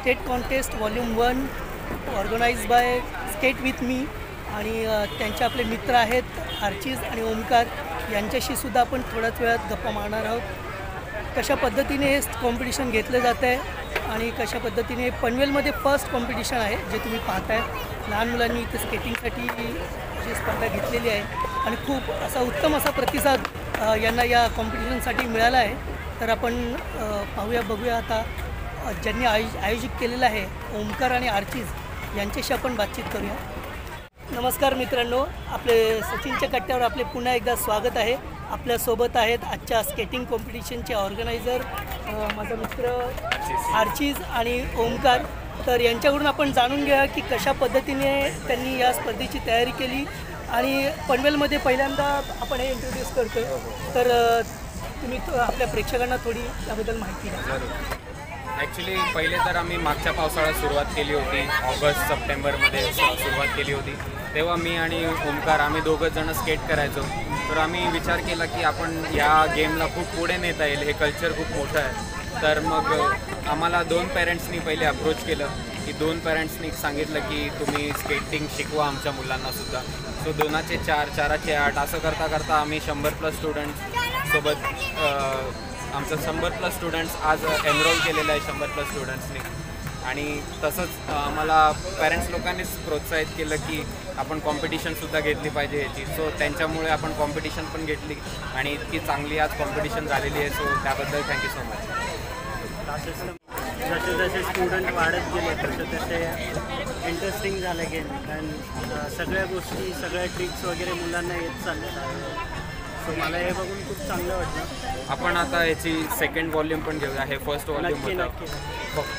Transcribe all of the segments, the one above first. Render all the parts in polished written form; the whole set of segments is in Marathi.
State contest volume 1 organise by skate with me आणि त्यांचे आपले मित्र आहेत आर्चीज आणि ओमकार यांच्याशीसुद्धा आपण थोड्याच वेळात गप्पा मारणार आहोत. कशा पद्धतीने हे कॉम्पिटिशन घेतलं जातं आहे आणि कशा पद्धतीने पनवेलमध्ये फर्स्ट कॉम्पिटिशन आहे जे तुम्ही पाहताय. लहान मुलांनी इथे स्केटिंगसाठी अशी स्पर्धा घेतलेली आहे आणि खूप असा उत्तम असा प्रतिसाद यांना या कॉम्पिटिशनसाठी मिळाला आहे. तर आपण पाहूया बघूया आता ज्यांनी आयोजित केलेलं आहे ओमकार आणि आर्चीज यांच्याशी आपण बातचीत करूया. नमस्कार मित्रांनो, आपले सचिनच्या कट्ट्यावर आपले पुन्हा एकदा स्वागत आहे. आपल्यासोबत आहेत आजच्या स्केटिंग कॉम्पिटिशनचे ऑर्गनायझर माझा मित्र आर्चीज आणि ओमकार. तर यांच्याकडून आपण जाणून घ्या की कशा पद्धतीने त्यांनी या स्पर्धेची तयारी केली आणि पनवेलमध्ये पहिल्यांदा आपण हे इंट्रोड्यूस करतो. तर तुम्ही आपल्या प्रेक्षकांना थोडी त्याबद्दल माहिती द्या. ॲक्च्युली पहिले तर आम्ही मागच्या पावसाळ्यात सुरुवात केली होती, ऑगस्ट सप्टेंबरमध्ये सुरुवात केली होती. तेव्हा मी आणि ओमकार आम्ही दोघंच जण स्केट करायचो. तर आम्ही विचार केला की आपण या गेमला खूप पुढे नेता येईल, हे कल्चर खूप मोठं आहे. तर मग आम्हाला 2 पॅरेंट्सनी पहिले अप्रोच केलं की 2 पॅरेंट्सनी सांगितलं की तुम्ही स्केटिंग शिकवा आमच्या मुलांनासुद्धा. सो 2चे 4, 4चे 8 असं करता करता आम्ही 100+ स्टुडंट्ससोबत आमचं 100+ स्टुडंट्स आज एनरोल केलेलं आहे 100+ स्टुडंट्सनी. आणि तसंच आम्हाला पॅरेंट्स लोकांनीच प्रोत्साहित केलं की आपण कॉम्पिटिशनसुद्धा घेतली पाहिजे याची. सो त्यांच्यामुळे आपण कॉम्पिटिशन पण घेतली आणि इतकी चांगली आज कॉम्पिटिशन झालेली आहे. सो त्याबद्दल थँक्यू सो मच. जसे जसे स्टुडंट वाढत गेले तसे इंटरेस्टिंग झालं गेम. कारण सगळ्या गोष्टी सगळ्या ट्रिक्स वगैरे मुलांना येत चाललेलं आहे. सो मला हे बघून खूप चांगलं वाटलं. आपण आता याची सेकंड वॉल्यूम पण घेऊया. हे फर्स्ट वॉल्यूम होतं,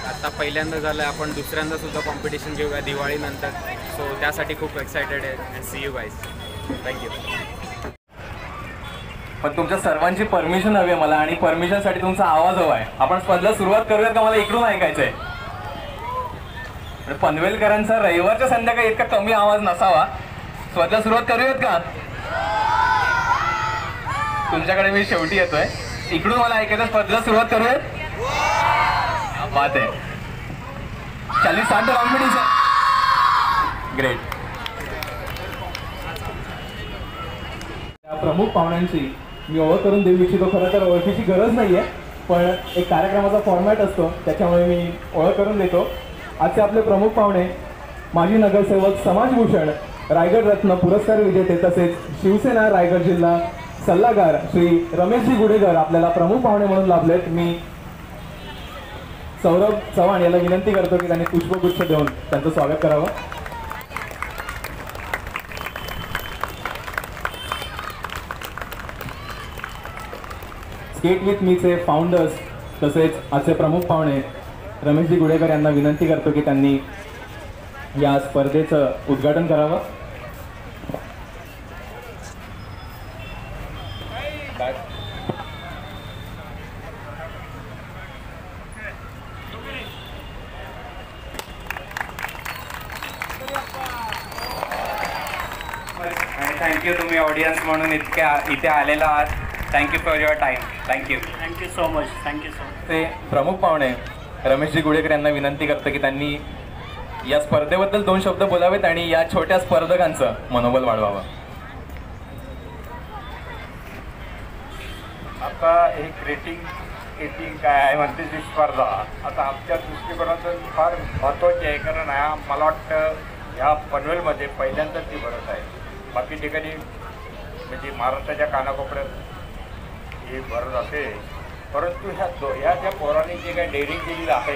आता पहिल्यांदा झालं. आपण दुसऱ्यांदा सुद्धा कॉम्पिटिशन घेऊया दिवाळीनंतर. सो त्यासाठी खूप एक्सायटेड आहे. And see you guys. Thank you. पण तुमच्या सर्वांची परमिशन हवी आहे मला आणि परमिशनसाठी तुमचा आवाज हवा आहे. आपण स्पर्धेला सुरुवात करूयात का? मला इकडून ऐकायचं आहे. पनवेलकरांचा रविवारच्या संध्याकाळी इतका कमी आवाज नसावा. स्पर्धेला सुरुवात करूयात का? तुमच्याकडे मी शेवटी येतोय. इकडून मला ऐकायचं. स्पर्धेला सुरुवात करूयात. बात आहे. 40-60 कॉम्पिटिशन. ग्रेट. त्या प्रमुख पाहुण्यांची मी ओळख करून देऊ इच्छितो. खरं तर ओळखीची गरज नाही आहे, पण एक कार्यक्रमाचा फॉर्मॅट असतो त्याच्यामुळे मी ओळख करून देतो. आजचे आपले प्रमुख पाहुणे माजी नगरसेवक समाजभूषण रायगड रत्न पुरस्कार विजेते तसेच शिवसेना रायगड जिल्हा सल्लागार श्री रमेशजी गुडेकर आपल्याला प्रमुख पाहुणे म्हणून लाभलेत. मी सौरभ चव्हाण याला विनंती करतो की त्यांनी पुष्पगुच्छ देऊन त्यांचं स्वागत करावं. स्केट विथ मीचे फाउंडर्स तसेच आजचे प्रमुख पाहुणे रमेशजी गुडेकर यांना विनंती करतो की त्यांनी या स्पर्धेचं उद्घाटन करावं. थँक्यू तुम्ही ऑडियन्स म्हणून इथे आलेला आहात. Thank you for your time. Thank you so much. ते प्रमुख पाहुणे रमेशजी गुडेकर यांना विनंती करतो की त्यांनी या स्पर्धेबद्दल 2 शब्द बोलावेत आणि या छोट्या स्पर्धकांचं मनोबल वाढवावं. आता हे स्केटिंग काय आहे म्हणते ती स्पर्धा आता आमच्या दृष्टिकोनातून फार महत्त्वाची आहे. कारण मला वाटतं ह्या पनवेलमध्ये पहिल्यांदाच ती भरत आहे. बाकी ठिकाणी म्हणजे महाराष्ट्राच्या कानाकोपऱ्यात हे भरत असेल, परंतु ह्या ज्या पोरांनी जे काही डेअरिंग केलेलं आहे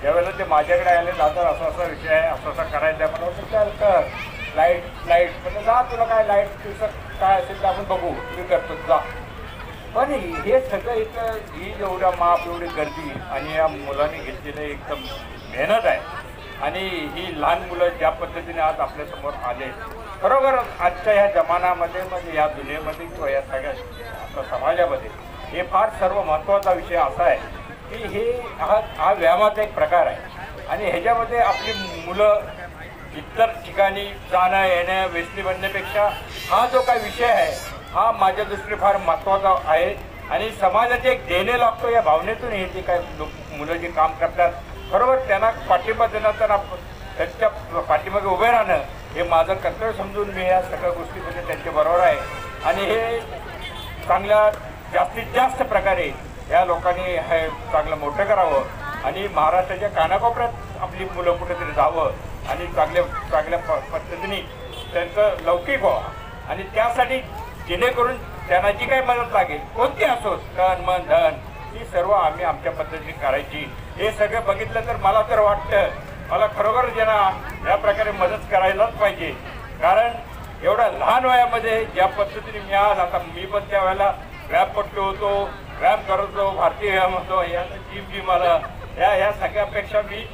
ज्यावेळेला ते माझ्याकडे आले दादा असा विषय आहे असा करायचा आहे. मला वाटतं त्या कर लाईट म्हणजे जा तुला काय लाईट तुझं काय असेल तर आपण बघू तुम्ही करतो जा. पण हे सगळं इथं ही एवढ्या माप एवढी गर्दी आणि या मुलांनी घेतलेलं एकदम मेहनत आहे आणि ही लहान मुलं ज्या पद्धतीने आज आपल्यासमोर आले खरोखर आजच्या ह्या जमान्यामध्ये म्हणजे या दुनियेमध्ये किंवा या सगळ्या आपल्या समाजामध्ये हे फार सर्व महत्त्वाचा विषय असा आहे की हे हा व्यायामाचा एक प्रकार आहे आणि ह्याच्यामध्ये आपली मुलं इतर ठिकाणी जाणं येणं व्यसनी बनण्यापेक्षा हा जो काही विषय आहे हा माझ्या दृष्टीने फार महत्त्वाचा आहे आणि समाजाचे एक देणे लागतो या भावनेतून हे जे काय मुलं जे काम करतात बरोबर त्यांना पाठिंबा देणं, त्यांना त्यांच्या पाठीमागे उभे राहणं हे माझं कर्तव्य समजून मी या सगळ्या गोष्टीमध्ये त्यांच्याबरोबर आहे. आणि हे चांगल्या जास्तीत जास्त प्रकारे या लोकांनी हे चांगलं मोठं करावं आणि महाराष्ट्राच्या कानाकोपऱ्यात आपली मुलं कुठेतरी जावं आणि चांगल्या पद्धतीने त्यांचं लौकिक व्हावं. आणि त्यासाठी जेणेकरून त्यांना जी काही मदत लागेल कोणती असो, तन मन धन, ही सर्व आम्ही आमच्या पद्धतीने करायची. हे सगळं बघितलं तर मला तर वाटतं मला खरोखर ज्यांना या प्रकारे मदत करायलाच पाहिजे. कारण एवढ्या लहान वयामध्ये ज्या पद्धतीने मी आज आता मी पण त्या वेळेला व्यायामपटू होतो, व्यायाम करत होतो, भारतीय व्यायाम होतो, याचं जिम मला ह्या सगळ्यापेक्षा मी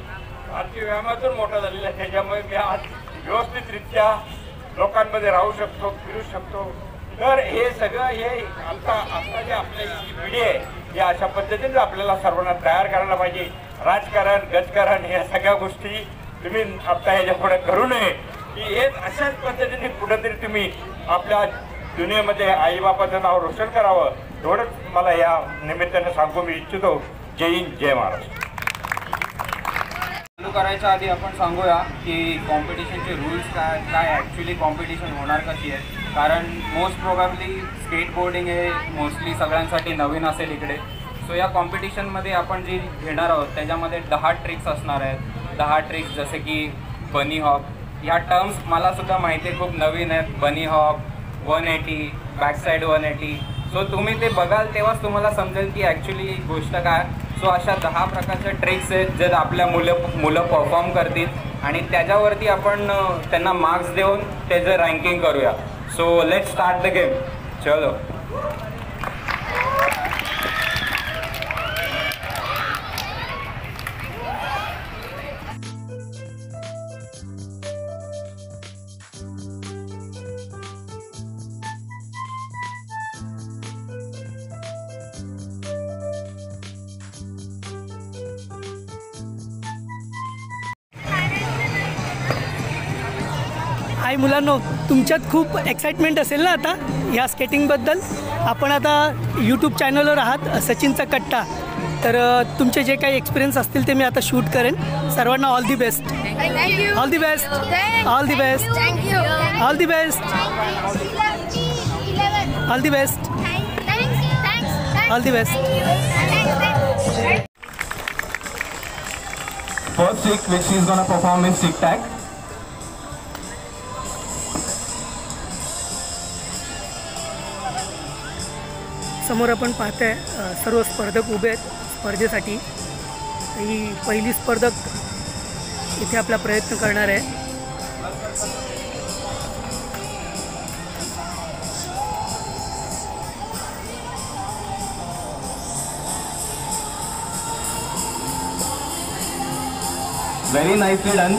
भारतीय व्यायामातून मोठा झालेला आहे. त्याच्यामुळे मी आज व्यवस्थितरित्या लोकांमध्ये राहू शकतो, फिरू शकतो. तर हे सगळं हे आता जे आपली पिढी आहे या अशा पद्धतीने आपल्याला सर्वांना तयार करायला पाहिजे. राजकारण, गजकारण या सगळ्या गोष्टी तुम्ही आता ह्याच्या पुढे करू नये, की हे अशाच पद्धतीने कुठेतरी तुम्ही आपल्या दुनियेमध्ये आईबापाचं नाव रोशन करावं. एवढंच मला या निमित्ताने सांगू मी इच्छितो. जय हिंद, जय महाराष्ट्र. चालू करायच्या आधी आपण सांगूया की कॉम्पिटिशनचे रूल्स काय ॲक्च्युली कॉम्पिटिशन होणार कशी आहे. कारण मोस्ट प्रोबॅबली स्केटबोर्डिंग हे मोस्टली सगळ्यांसाठी नवीन असेल इकडे. सो या कॉम्पिटिशनमध्ये आपण जी घेणार आहोत त्याच्यामध्ये 10 ट्रिक्स असणार आहेत. 10 ट्रिक्स जसे की बनी हॉप, ह्या टर्म्स मलासुद्धा माहिती आहे, खूप नवीन आहेत. बनी हॉप, 180, बॅकसाईड 180. सो तुम्ही ते बघाल तेव्हाच तुम्हाला समजेल की ॲक्च्युली गोष्ट काय. सो अशा 10 प्रकारच्या ट्रिक्स आहेत जे आपल्या मुलं परफॉर्म करतील आणि त्याच्यावरती आपण त्यांना मार्क्स देऊन त्याचं रँकिंग करूया. So let's start the game. चलो. हाय मुलांनो, तुमच्यात खूप एक्साइटमेंट असेल ना आता ह्या स्केटिंगबद्दल. आपण आता यूट्यूब चॅनलवर आहात सचिनचा कट्टा. तर तुमचे जे काही एक्सपिरियन्स असतील ते मी आता शूट करेन. सर्वांना all the best. All the best. All the best. All the best. All the best. All the best. First trick which she is gonna perform is tic tac. समोर आपण पाहताय सर्व स्पर्धक उभे आहेत स्पर्धेसाठी. ही पहिली स्पर्धक इथे आपला प्रयत्न करणार आहे. Very nicely done.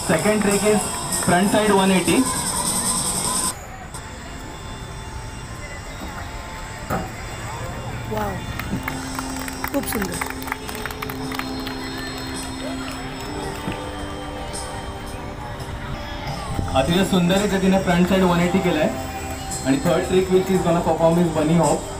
Second trick is front side 180. Wow, खूप सुंदर. अतिशय सुंदर तिने फ्रंट साइड 180 केलाय. आणि third trick which is gonna perform is बनी hop.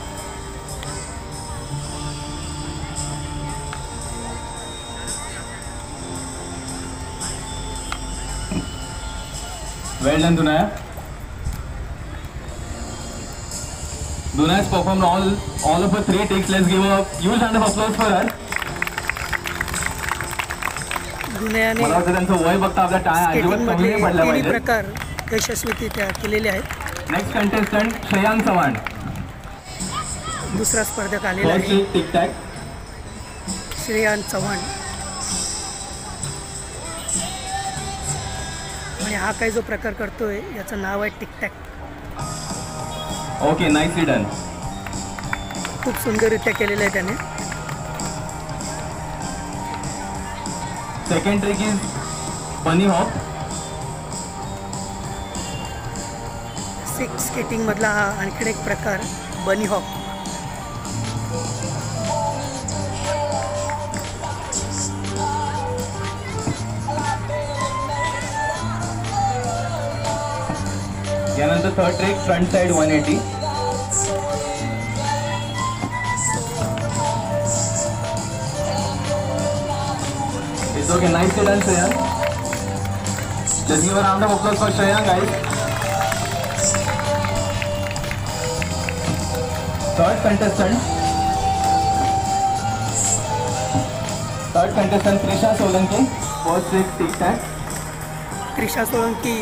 Well done, Dunaya. Dunaya has performed all of her 3 tricks. Let's give a huge round of applause for her. दुनियाने मला वाटतं त्यांचं वय बघता आपल्या टाळ्या अजिबात कमी नाही पडल्या तिन्ही पाहिजे. प्रकार यशस्वीरित्या केलेले आहेत. Next contestant Shreyank Chavan. दुसरा स्पर्धक आलेला आहे टिक टॅक. श्रेयांक चव्हाण. आणि हा काही जो प्रकार करतोय याचं नाव आहे टिकटॅक. Okay, nicely done. खूप सुंदररित्या केलेलं आहे त्याने. सेकंड ट्रिक इज बनी हॉप. स्केटिंग मधला हा आणखीन एक प्रकार बनी हॉप. यानंतर third trick front side 180. It's okay, nicely done, Shreyan. Let's give a round of applause for Shreyan, guys. Third contestant Trisha Solanki, first trick tic-tac. Trisha Solanki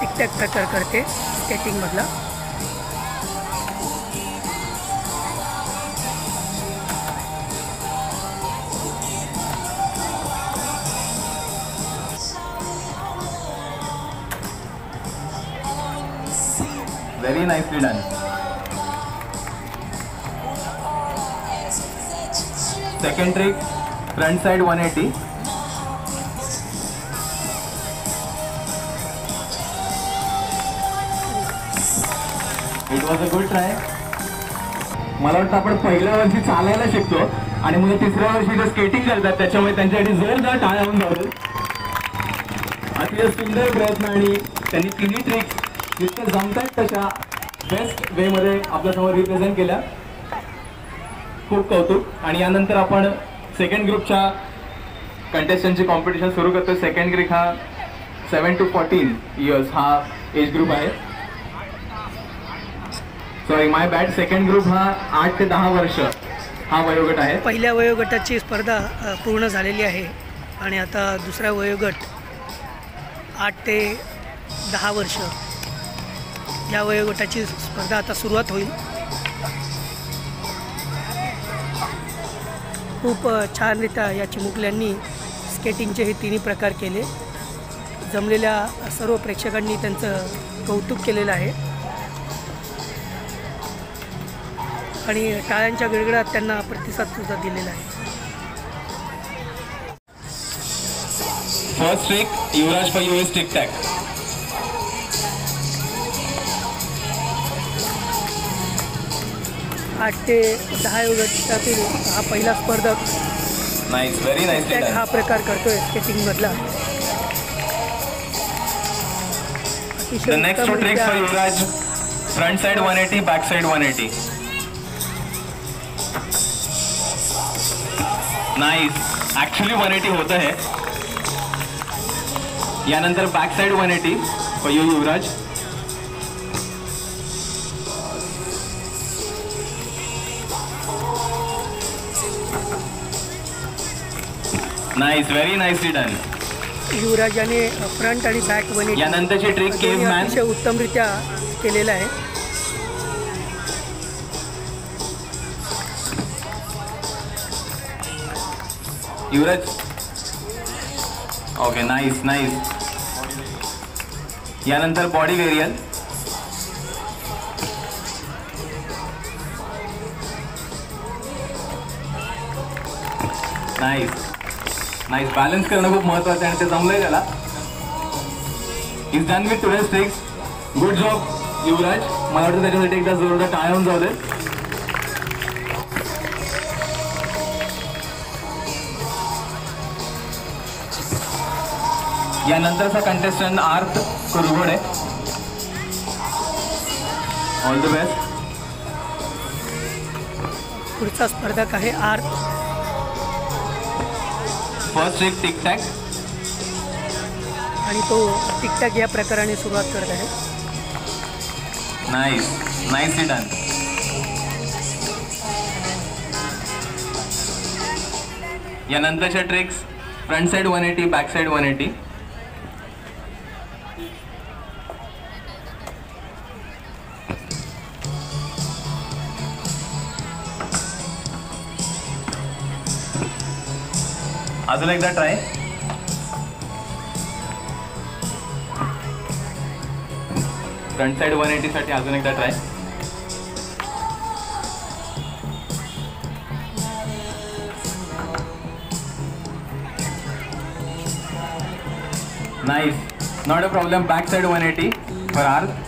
tic tac प्रकार करते स्केटिंगमधला. Very nicely done. Second trick, front side 180. It was a good try. मला वाटतं आपण पहिल्या वर्षी चालायला शिकतो आणि मुलं तिसऱ्या वर्षी जे स्केटिंग करतात त्याच्यामुळे त्यांच्यासाठी जोरदार टाळ्या होऊन जातात. अतिशय सुंदर प्रयत्न आणि त्यांनी तिन्ही ट्रिक्स जितक्या जमतात तशा बेस्ट वेमध्ये आपल्यासमोर रिप्रेझेंट केल्या. खूप कौतुक. आणि यानंतर आपण सेकंड ग्रुपच्या कंटेस्टंटची कॉम्पिटिशन सुरू करतो. सेकंड ग्रुप हा 7 to 14 इयर्स हा एज ग्रुप आहे. सॉरी माय बॅड. सेकंड ग्रुप हा 8 ते 10 वर्ष हा वयोगट आहे. पहिल्या वयोगटाची स्पर्धा पूर्ण झालेली आहे आणि आता दुसरा वयोगट 8 ते 10 वर्ष या वयोगटाची स्पर्धा आता सुरुवात होईल. खूप छानरित्या या चिमुकल्यांनी स्केटिंगचे हे तिन्ही प्रकार केले. जमलेल्या सर्व प्रेक्षकांनी त्यांचं कौतुक केलेलं आहे आणि टाळ्यांच्या गडगडात त्यांना प्रतिसाद सुद्धा दिलेला आहे. First trick Yuvraj for US tick-tack. आठ ते 10 वयोगटातील हा पहिला स्पर्धक नाईस, व्हेरी नाईस. हा प्रकार करतोय स्केटिंगमधला. The next two tricks for Yuvraj, front side 180, back side 180. Nice, actually 180 होतं है. यानंतर back side 180 for you Yuvraj. Nice, very nicely done. युवराजाने फ्रंट आणि बॅक 180 यानंतरची ट्रिक केव मॅन अतिशय उत्तमरित्या केलेला आहे. युवराज. Okay, nice nice. यानंतर body varial. Nice nice. Balance करणं खूप महत्त्वाचं आहे आणि ते जमलंय त्याला. Is done with today's tricks. Good job युवराज. मला वाटतं त्याच्यासाठी एकदा जोरदार टाळ्या होऊन जाऊ दे. यानंतरचा कंटेस्टंट आर्थ कुरघोडे. All the best. पुढचा स्पर्धक आहे आर्थ. फर्स्ट ट्रिक टिक-टॅक आणि तो टिक-टॅक या प्रकाराने सुरुवात करत आहे. Nice, nicely done. यानंतरच्या tricks front side 180, back side 180. अजून एकदा ट्राय. फ्रंट साइड 180 साठी अजून एकदा try. Nice, not a problem. Back side 180 for Arth.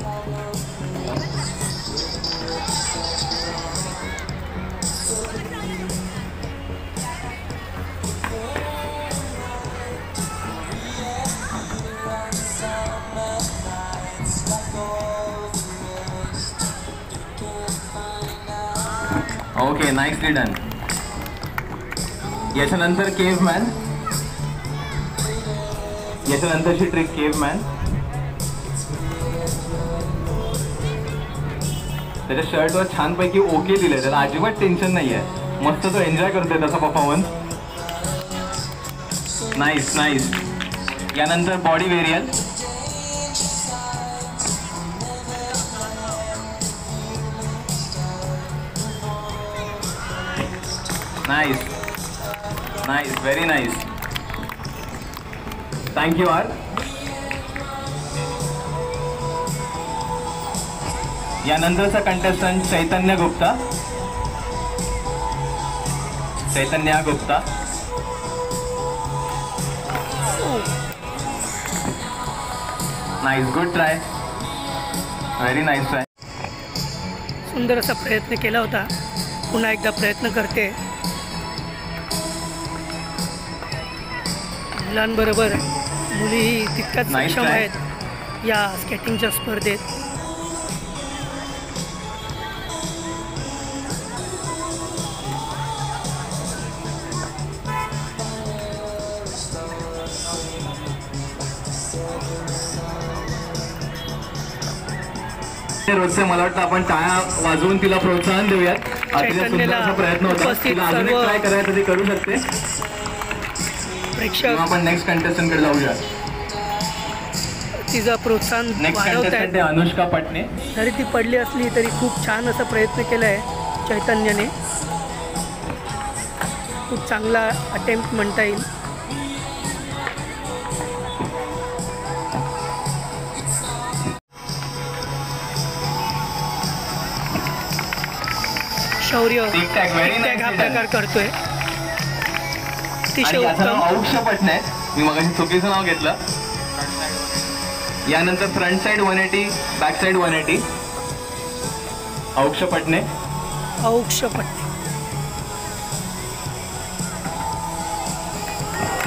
Okay, nicely done. याच्यानंतर केव मॅन. याच्यानंतरची ट्रिक केव्हमॅन. त्याच्या शर्टवर छानपैकी ओके दिले, त्याला अजिबात टेन्शन नाही आहे, मस्त तो एन्जॉय करतोय त्याचा परफॉर्मन्स. Nice nice. यानंतर body varial. Nice nice, very nice. Thank you R. यानंतरचा contestant Chaitanya Gupta. Chaitanya Gupta. Nice, good try, very nice try. सुंदर असा प्रयत्न केला होता. पुन्हा एकदा प्रयत्न करते. मुलांबरोबर मुलीही तितक्याच Nice सक्षम try. आहेत या स्केटिंगच्या स्पर्धेत. रोजचे मला वाटतं आपण टाळ्या वाजवून तिला प्रोत्साहन देऊयात. अतिशय सुंदर असा प्रयत्न होता. उपस्थित तिला अजून एक सर्व ट्राय करायचं ती करू शकते. प्रेक्षक किंवा आपण नेक्स्ट कंटेस्टंटकडे जाऊया. तिचं प्रोत्साहन नेक्स्ट वाढवत कंटेस्टंट आहेत. आहे अनुष्का पटणे. जरी ती पडली असली तरी खूप छान असा प्रयत्न केला आहे चैतन्यने. खूप चांगला अटेम्प्ट म्हणता येईल. शौर्य Tic tac, very tic tac nice हा done. प्रकार करतोय. अतिशय आणि याचं नाव उत्तम. औक्ष पटणे आहे. मी मगाशी चुकीचं नाव घेतलं. यानंतर front side 180, back side 180. Auksh Patne. Auksh Patti.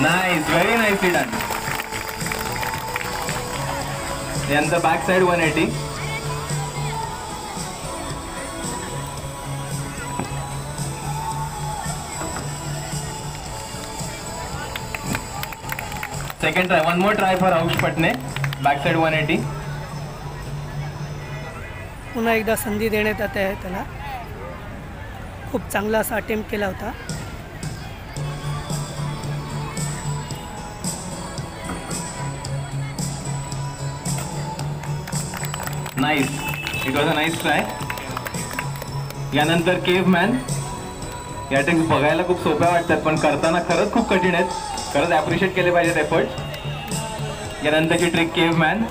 Nice, very nicely done. यानंतर back side 180. Second try, one more try for Auksh Patne. Back side 180. पुन्हा एकदा संधी देण्यात येत आहे त्याला. खूप चांगला असा अटेम्प्ट केला होता. Nice, it was a nice try. यानंतर केव्हमॅन. या ट्रिक्स बघायला खूप सोप्या वाटतात पण करताना खरंच खूप कठीण आहेत. खरंच ॲप्रिशिएट केले पाहिजेत एफर्ट्स. यानंतरची ट्रिक केव्हमॅन.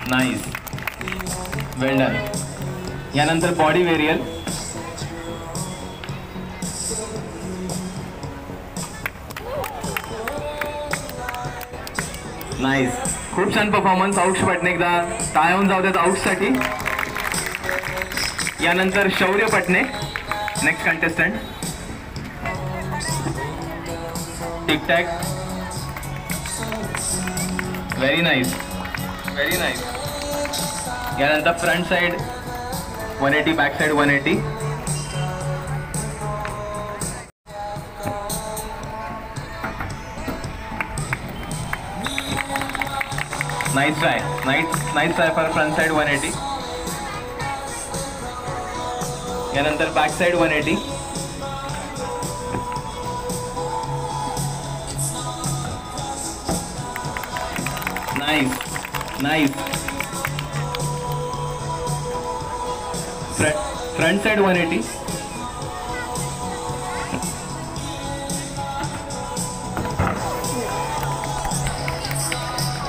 नाईस, वेल डन. यानंतर बॉडी व्हेरियल. नाईस, खूप छान परफॉर्मन्स. औक्ष पटणे एकदा टाळ्या होऊन जाऊ देत औक्षसाठी. यानंतर Shaurya Patne, next contestant. Tic tac, very nice, very nice. यानंतर front side 180, back side 180. Nice try, nice try for front side 180. यानंतर back side 180. Nice nice. Front side 180.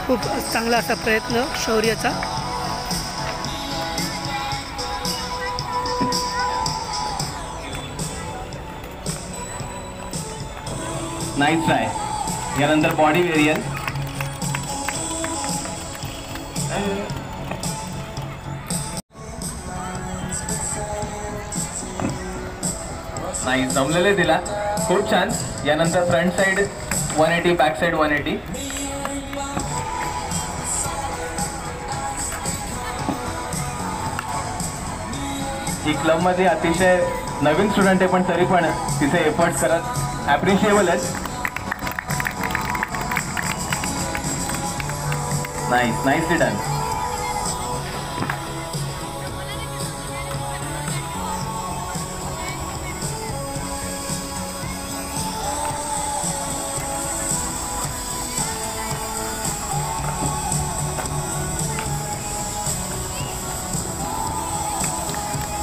खूप चांगला असा प्रयत्न शौर्याचा. Nice try. यानंतर बॉडी व्हेरियल. नाईस, जमलेले दिला, खूप छान. यानंतर फ्रंट साइड 180, बॅक साइड 180. ही क्लबमध्ये अतिशय नवीन स्टुडंट आहे पण तरी पण तिचे एफर्ट्स करत ॲप्रिशिएबल आहेत. Nice, nicely done.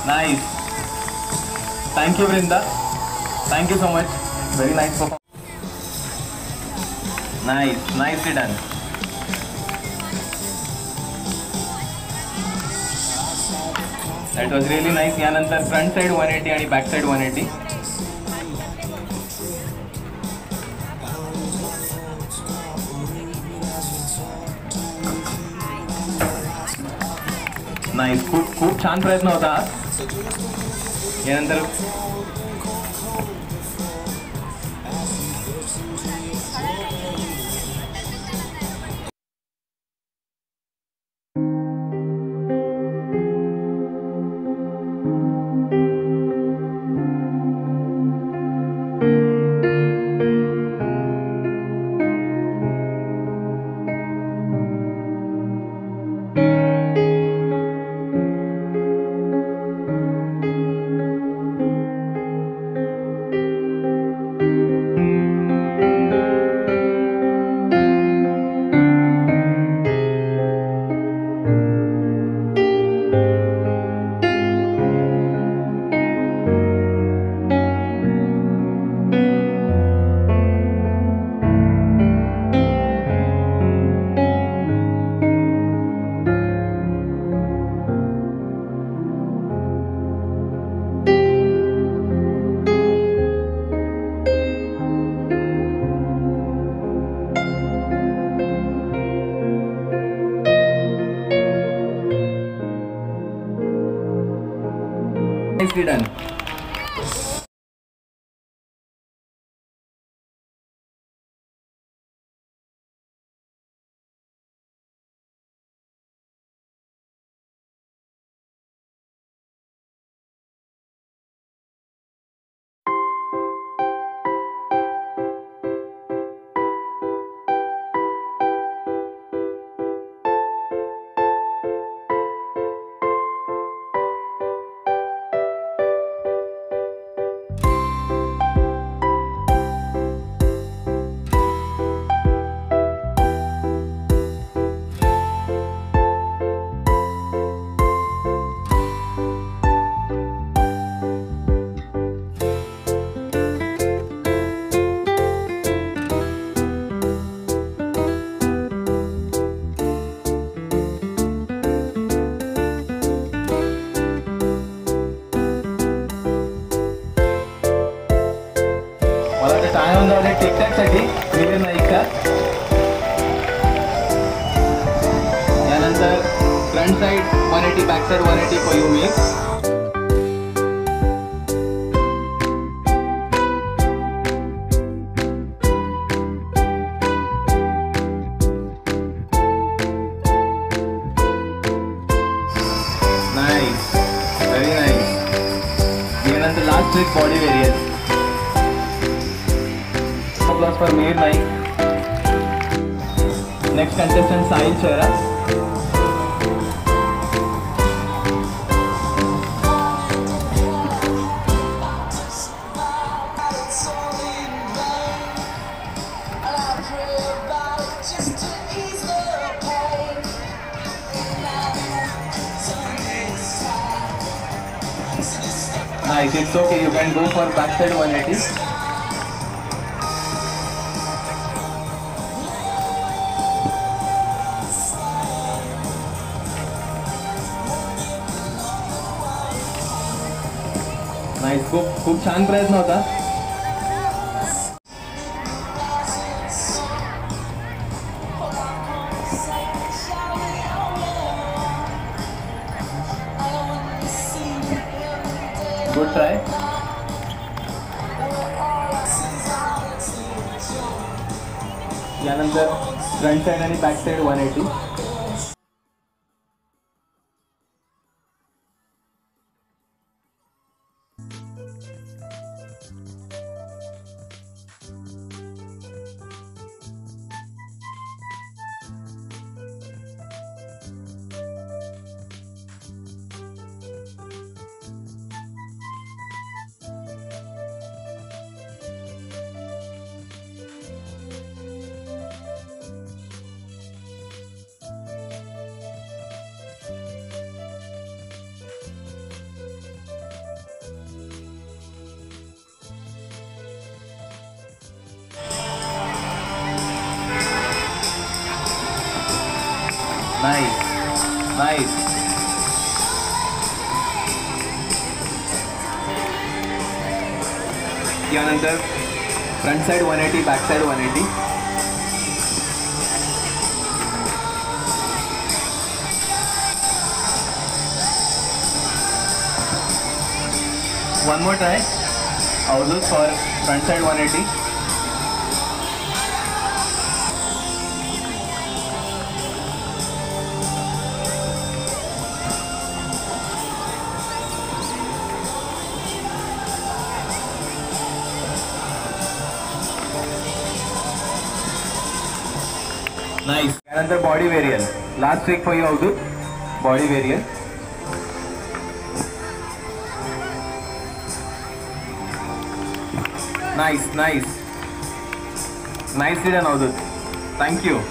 Nice. Thank you, Vrinda. Thank you so much. Very nice performance. Nice. Nicely done. That was really nice. यानंतर front side 180 आणि back side 180. नाईस. खूप छान प्रयत्न होता हा. यानंतर nicely done. टिकटॉकसाठी विजय नाईकचा. यानंतर front side 180, back side 180 for you me. Nice, very nice. यानंतर last trick body varial. Applause for Mir Naik. Next contestant Sahil Chera. Nice, it's okay. You can go for backside 180. Nice. खूप छान प्रयत्न होता. Good try. यानंतर फ्रंट साइड आणि बॅक साइड 180. Nice nice. यानंतर front side 180, back side 180. One more try. Also for front side 180. Nice. त्यानंतर body variant. Last trick for you, Avdut. Body variant. Nice, nice. Nicely done, Avdut. Thank you.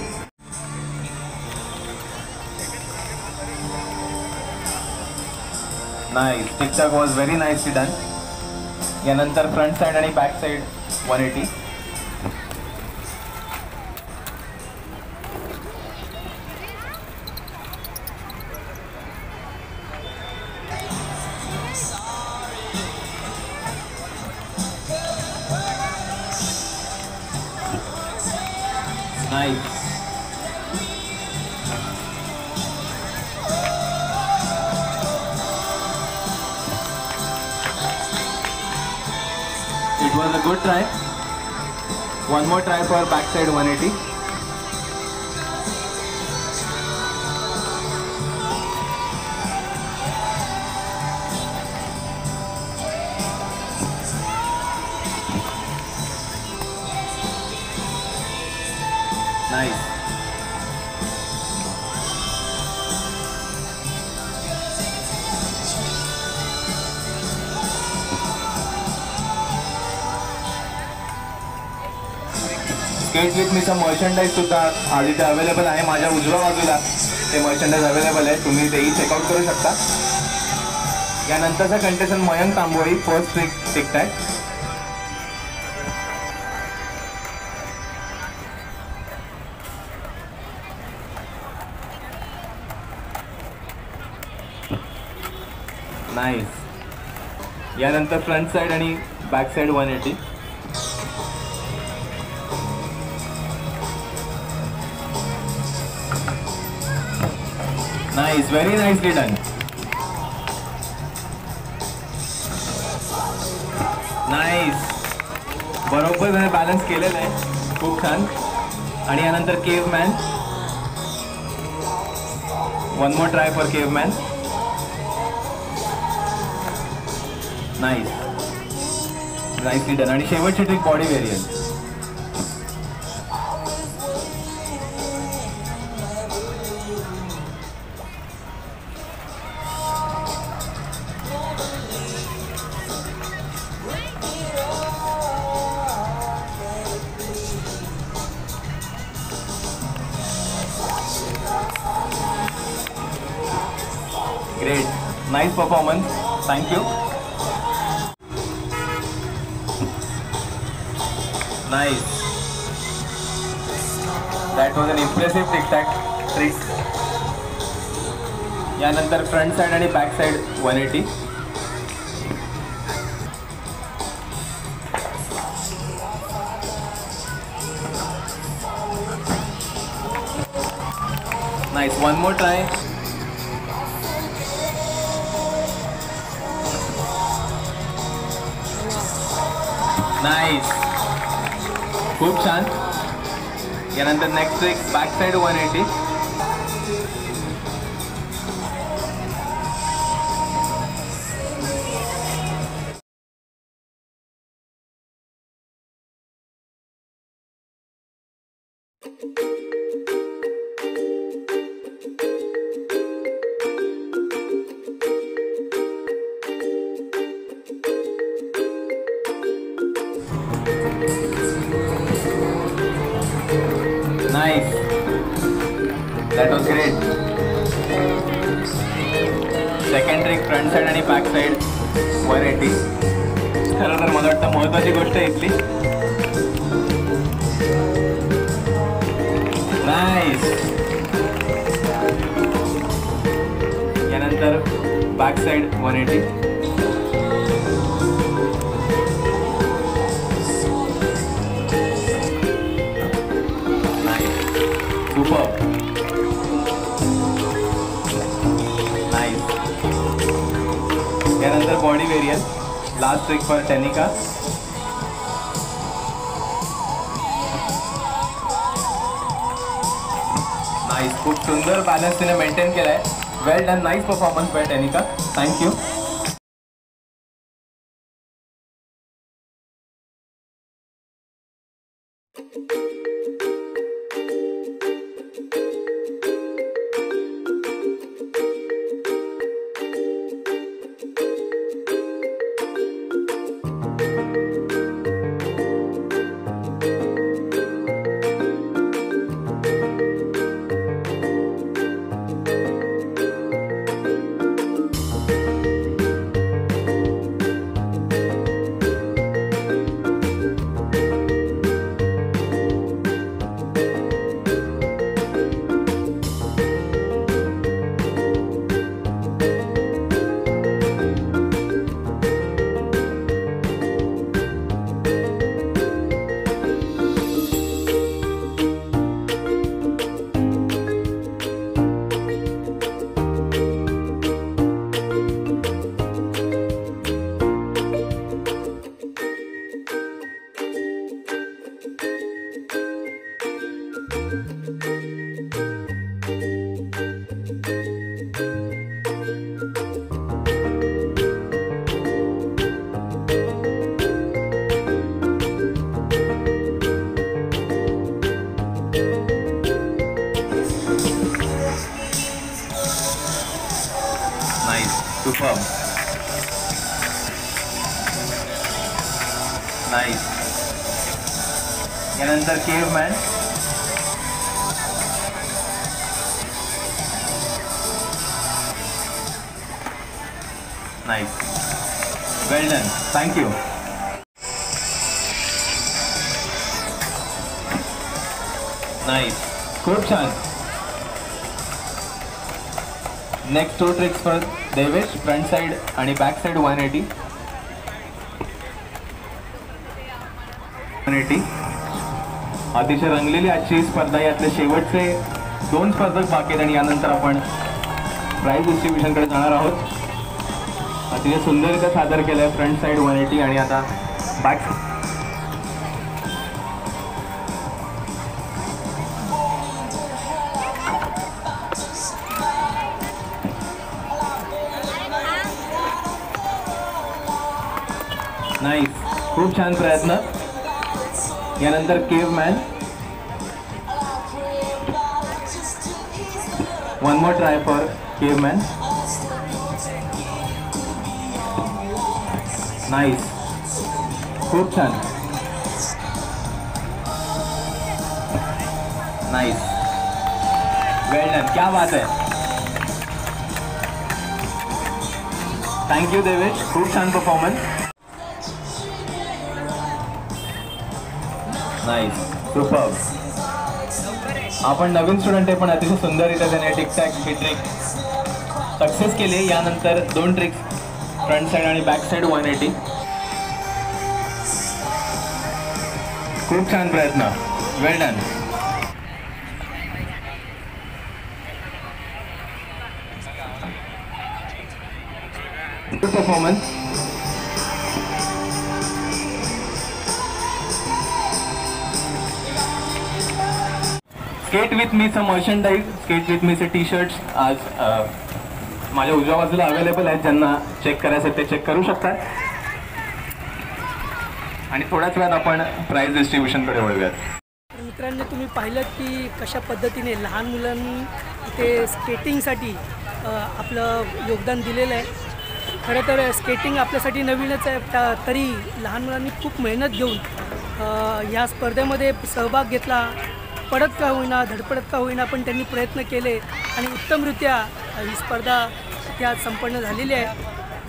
Nice. TikTok was very nicely done. यानंतर front side आणि back side 180. Nice. It was a good try. One more try for backside 180. Nice. Skate with मीचा मर्चंडाईज सुद्धा आज इथे अवेलेबल आहे. माझ्या उजव्या बाजूला ते मर्चंडाईज अवेलेबल आहे, तुम्ही तेही चेकआउट करू शकता. यानंतरचा contestant Mayank Tamboli, first trick tic tac. Nice. यानंतर फ्रंट साइड आणि back side 180. Nice, very nicely done. Nice, बरोबर त्याने बॅलन्स केलेलं आहे, खूप छान. आणि यानंतर केव man. One more try for केव मॅन. Nice, nicely done. आणि शेवटची trick body variant. Great, nice performance, thank you. Nice. That was an impressive tic-tac trick. यानंतर फ्रंट साइड आणि back side 180. Nice. One more try. Nice. खूप छान. यानंतर next trick back side 180. Nice. That was great. Second trick front side आणि बॅक साइड 180. खरं तर मला वाटतं महत्त्वाची गोष्ट आहे इथली. नाईस. यानंतर बॅक साईड 180. सुपर. नाईस. यानंतर body varial last trick for Tanika. Nice. खूप सुंदर बॅलन्स तिने मेंटेन केलाय. Well done. Nice performance by Tanika. Thank you. Superb. Nice. यानंतर caveman. Nice. Well done. Thank you. Nice. खूप छान. Next 2 tricks for Devesh. Front side आणि बॅक साइड 180. 180. अतिशय रंगलेली आजची स्पर्धा. यातले शेवटचे 2 स्पर्धक बाकी आहेत आणि यानंतर आपण प्राइज डिस्ट्रीब्युशनकडे जाणार आहोत. अतिशय सुंदररित्या सादर केलं आहे फ्रंट साइड 180 आणि आता बॅक. नाईस. खूप छान प्रयत्न. यानंतर केवमॅन. 1 more ट्राय फॉर केवमॅन. नाईस. खूप छान. नाईस. वेल डन. क्या बात है. थँक्यू देवेश. खूप छान परफॉर्मन्स. नाईस. सुपर्ब. आपण नवीन स्टुडंट आहे पण अतिशय सुंदररित्या त्याने टिकटॅक ही ट्रिक सक्सेस केली. यानंतर 2 ट्रिक्स फ्रंट साइड आणि बॅक साइड 180. खूप छान प्रयत्न. Well done. Good performance. Skate with मीचं मर्चंडाईज. स्केट विथ मीचे टी-शर्ट्स आज माझ्या उजव्या बाजूला अवेलेबल आहेत. ज्यांना चेक करायचं ते चेक करू शकतात. आणि थोड्याच वेळात आपण प्राइज डिस्ट्रीब्युशनकडे वळूयात. मित्रांनो, तुम्ही पाहिलं की कशा पद्धतीने लहान मुलांनी ते स्केटिंगसाठी आपलं योगदान दिलेलं आहे. खरं तर स्केटिंग आपल्यासाठी नवीनच आहे, तरी लहान मुलांनी खूप मेहनत घेऊन ह्या स्पर्धेमध्ये सहभाग घेतला. पडत का होईना, धडपडत का होईना, पण त्यांनी प्रयत्न केले आणि उत्तमरित्या ही स्पर्धा त्या संपन्न झालेली आहे.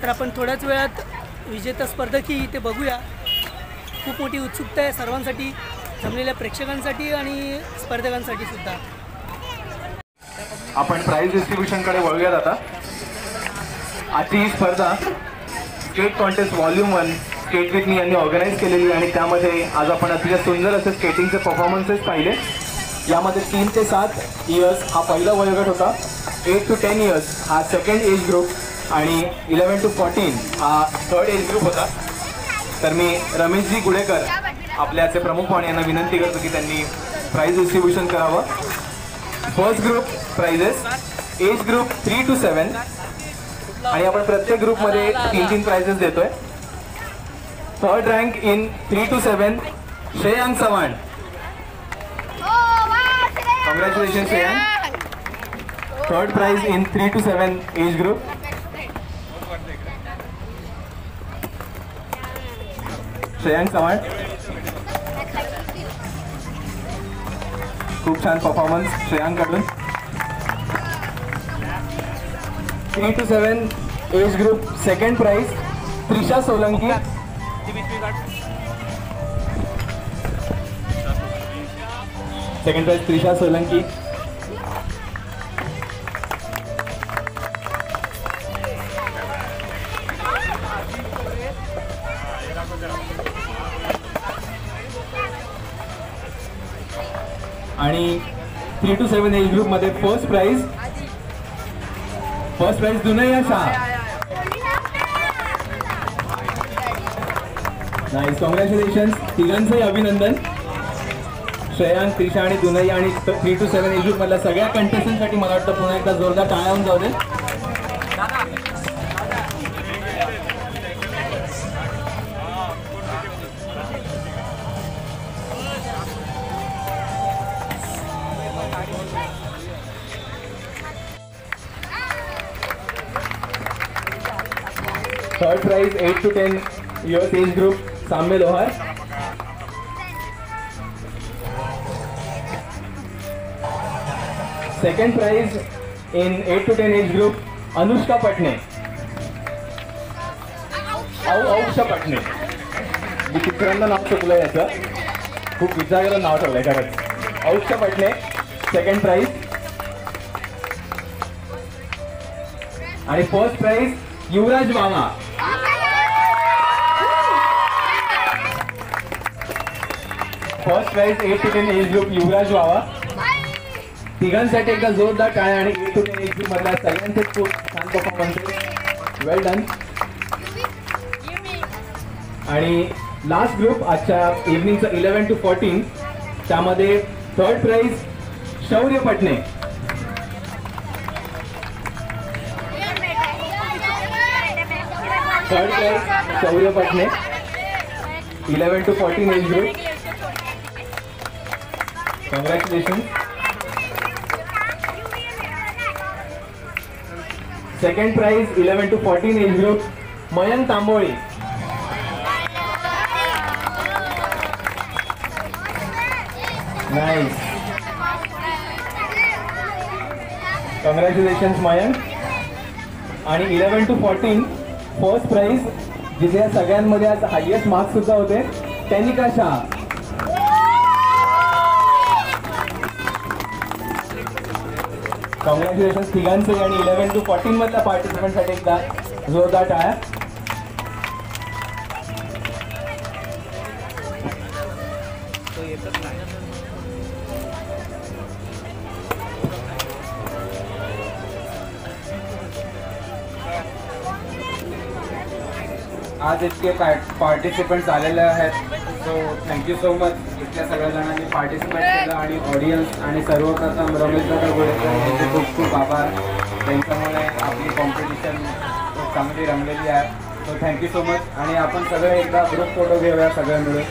तर आपण थोड्याच वेळात विजेता स्पर्धकही इथे बघूया. खूप मोठी उत्सुकता आहे सर्वांसाठी, जमलेल्या प्रेक्षकांसाठी आणि स्पर्धकांसाठी सुद्धा. आपण प्राइज डिस्ट्रीब्युशनकडे वळूयात आता. आजची ही स्पर्धा skate contest volume 1 skate with me यांनी ऑर्गनाईज केलेली आणि त्यामध्ये आज आपण अतिशय सुंदर असे स्केटिंगचे परफॉर्मन्सेस पाहिले. यामध्ये 3 ते 7 इयर्स हा पहिला वयोगट होता, 8 to 10 इयर्स हा सेकंड एज ग्रुप आणि 11 to 14 हा थर्ड एज ग्रुप होता. तर मी रमेशजी गुडेकर आपल्याचे प्रमुख पाहुणे यांना विनंती करतो की त्यांनी प्राइज डिस्ट्रीब्युशन करावं. First group prizes age group 3 to 7 आणि आपण प्रत्येक ग्रुपमध्ये 3 प्राइजेस देतोय. Third rank in 3 to 7 Shreyank Chavan. Congratulation Shreyank. Third prize in 3 to 7 age group. Shreyank Chavan, खूप छान परफॉर्मन्स श्रेयांकडून. 3 to 7 age group second prize Trisha Solanki. Second prize Trisha Solanki. आणि 3 to 7 एज ग्रुप मध्ये first prize Dunaiya Shah. Nice, congratulation. तिघांचंही अभिनंदन. श्रेयांक, त्रिशा आणि दुनैया आणि 3 to 7 एज ग्रुप मधल्या सगळ्या कंटेस्टंटसाठी मला वाटतं पुन्हा एकदा जोरदार टाळ्या होऊन जाऊ दे. Third prize 8 to 10 years age group Samya Lohar. Second prize in 8 to 10 age group Anushka Patne. Ausha Patne. मी तिसऱ्यांदा नाव चुकलं याचं, खूप विचारायला नाव ठेवलंय खरंच. Ausha Patne second prize. आणि फर्स्ट प्राइज युवराज मामा. First prize 8 to 10 age group Yuvraj वावा. तिघांसाठी एकदा जोरदार टाळ्या आणि 8 to 10 एज ग्रुप मधल्या सगळ्यांचे खूप छान परफॉर्मन्स. वेल डन. आणि लास्ट ग्रुप आजच्या इव्हनिंगचं 11 to 14 त्यामध्ये third prize Shaurya Patne. Third prize Shaurya Patne 11 to 14 age group. Congratulation. Second prize 11 to 14 age group Mayank Tamboli. Nice, congratulation Mayank. आणि 11 to 14 फर्स्ट प्राइज जिथे या सगळ्यांमध्ये आज हायएस्ट मार्क्स सुद्धा होते टॅनिका शाह. कॉंग्रॅच्युलेशन तिघांचे. आणि 11 to 14 मधल्या पार्टिसिपंटसाठी एकदा जोरदार टाळ्या. आज इतके पार्टिसिपंट्स आलेले आहेत, सो थँक्यू सो मच. इतक्या सगळ्या जणांनी पार्टिसिपेट केलं आणि ऑडियन्स आणि सर्वप्रथम रमेशदादा गुडेकर यांचे खूप खूप आभार. त्यांच्यामुळे आपली कॉम्पिटिशन खूप चांगली रंगलेली आहे. So thank you so much. आणि आपण सगळे एकदा ग्रुप फोटो घेऊया सगळे मिळून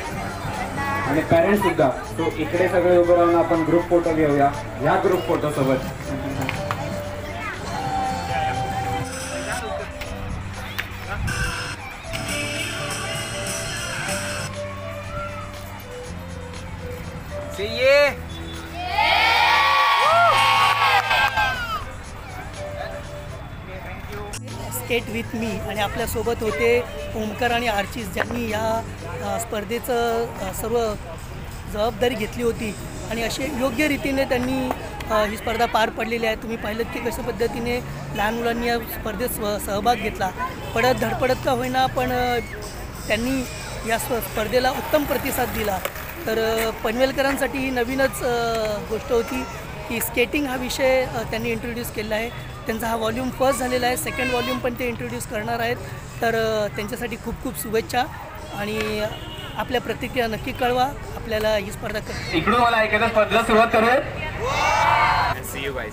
आणि पॅरेंट्ससुद्धा. सो इकडे सगळे उभं राहून आपण ग्रुप फोटो घेऊया ह्या ग्रुप फोटोसोबत. स्केट विथ मी आणि आपल्यासोबत होते ओमकार आणि आर्चिस, ज्यांनी या स्पर्धेचं सर्व जबाबदारी घेतली होती आणि असे योग्य रीतीने त्यांनी ही स्पर्धा पार पडलेली आहे. तुम्ही पाहिलं की कशा पद्धतीने लहान मुलांनी या स्पर्धेत सहभाग घेतला. पडत धडपडत का होईना पण त्यांनी या स्पर्धेला उत्तम प्रतिसाद दिला. तर पनवेलकरांसाठी ही नवीनच गोष्ट होती की स्केटिंग हा विषय त्यांनी इंट्रोड्यूस केला आहे. त्यांचा हा वॉल्यूम फर्स्ट झालेला आहे. सेकंड वॉल्यूम पण ते इंट्रोड्यूस करणार आहेत. तर त्यांच्यासाठी खूप खूप शुभेच्छा आणि आपल्या प्रतिक्रिया नक्की कळवा. आपल्याला ही स्पर्धा इकडून मला ऐकायचं स्पर्धेला सुरुवात करूया. See you guys.